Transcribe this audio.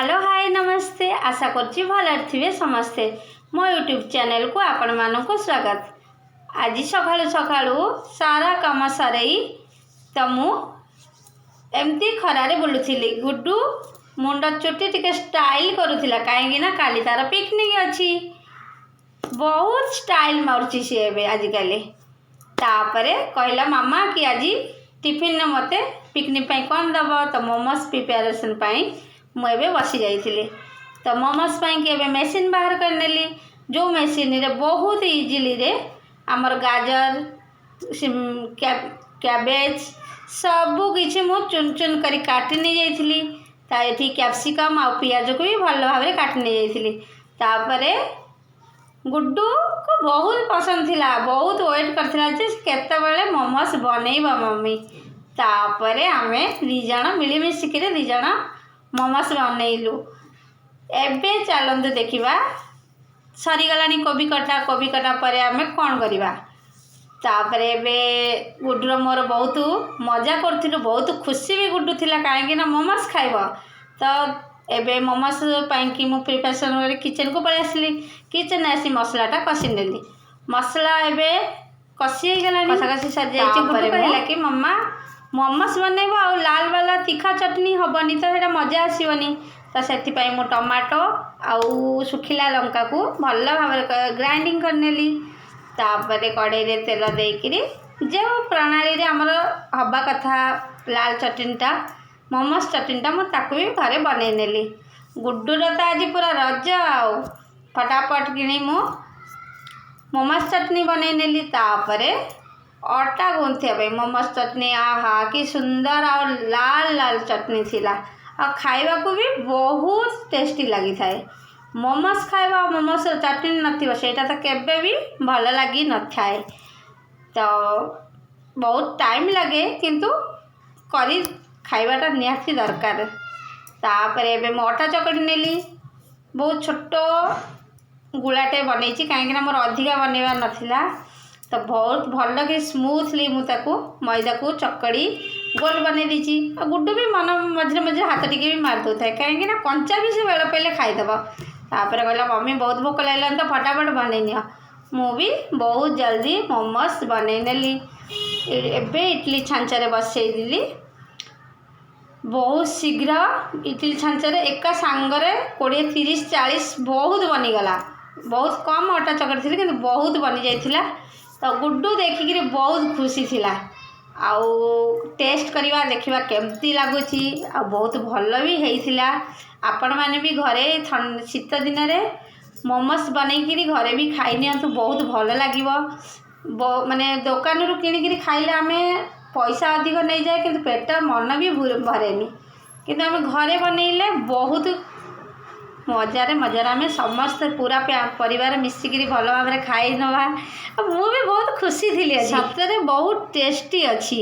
Hello hi नमस्ते आशा करछि भल थे समस्ते मो यूट्यूब चैनल को आपण मानक स्वागत। आज सकाळु सकाळु सारा काम सरई तो एमती खरारे बुलूली। गुड्डू मुंड चुटी टिके स्टाइल करूला कहीं काली तार पिकनिक अच्छी बहुत स्टाइल मारुची सी एबे आजिकल। तापरे कहला मामा कि आज टिफिन मते पिकनिक पाई कौन दब तो मोमोज प्रिपेरेसन पाई मुझे बसी जाइली। तो मोमोज पाई कि मेसीन बाहर कर नेली जो मेसीन रे बहुत इजिली रे आमर गाजर कैबेज सबू किसी मु चुन चुन करी काटी नहीं जाइली। ये कैप्सिकम आ पियाज को भी भल भाव में काटी नहीं जाइली। तापरे गुड्डू को बहुत पसंद थिला, बहुत वेट करथिला जे केतेबेले मोमोज बनैबा मम्मी। तापरे आमे दिजण मिलीमिशिक दिजण मोमोज बनैलु। एबे चलंतु देखिबा सरीगलानी कोबी कटा पर आमे कौन करिबा। तापरे एबे गुड्डूर मोर बहुत मजा करथिलु, बहुत खुशी भी गुड्डू थिला काहेकि ना मोमोज खाइब। तो एबे मोमोज पाई कि मु प्रिपरेशन किचन को पळै आसली। किचन आसी मसलाटा कषि नेली। मसला एबे कषि गलानी कषा सरी जाइछि। गुड्डू कहला कि मम्मा मोमोज बनैबो आ लाल वाला तीखा चटनी हबनी तो सेटा मजा आसीबनी। तो सेति पाई मु टमाटो आउ सुखिला लंका को भल भाव ग्राइंडिंग करनेली। तापरे कड़ाई रे तेल देइकिरी जो प्रणाली रे हमर हबा कथा लाल चटनीटा मोमोज चटनीटा मु ताकू भी घरे बनै नेली। गुड्डूर तो आज पूरा रज आउ फटाफट किणी मु मोमोज चटनी बनै नेली। तापरे आटा गुंथिया भाई मोमोज चटनी आहा कि सुंदर आ लाल लाल चटनी थिला आ खाइबा को भी बहुत टेस्टी लगी थाए। मोमोज खाइबा मोमोज चटनी नथिबो सेटा तो केबे भी भल लगी न थाए। तो बहुत टाइम लगे किंतु करी खाइबाटा निहाती दरकार। तापरे एबे मो अटा चकटी नेली। बहुत छोटो गुलाटे बनैछि काहेकि ना मोर अधिका बनैबा नथिला। तो बहुत भल कि स्मूथली मुझे मैदा को चकड़ी गोल बन दीची। गुड्डू भी मन मझे मझे हाथ टिके भी मार दो था कहीं कंचा भी से बेल पहले खाईदेव। तापर कहला मम्मी बहुत भोक लगे तो फटाफट बनई मु भी बहुत जल्दी मोमोज बनई नेली। एबे इडली छांचारे बसईली बहुत शीघ्र इडली छांचारे एका सांगरे 20-30-40 बहुत बनीगला। बहुत कम अटा चकड़ी थी कि बहुत बनी जाइथिला। तो गुड्डू देखिकी बहुत खुशी थिला आउ टेस्ट करवा देखिबा केमती लागुची आ बहुत भल भी हेइथिला। आपण माने भी घरे शीत दिन रे मोमोज बनैकिरी घरे भी खाई नियंतु बहुत भल लागिबो। माने दुकान रु किनिकिरी खाइले आमे पैसा अधिक नहीं जाए किंतु पेट मन भी भरेनी। किंतु आमे घरे बनैले बहुत मजारे आम समस्त पूरा परिवार मिसिकी भल भाव में खाई नवा। मु भी बहुत खुशी थी। सतरे बहुत टेस्टी अच्छी।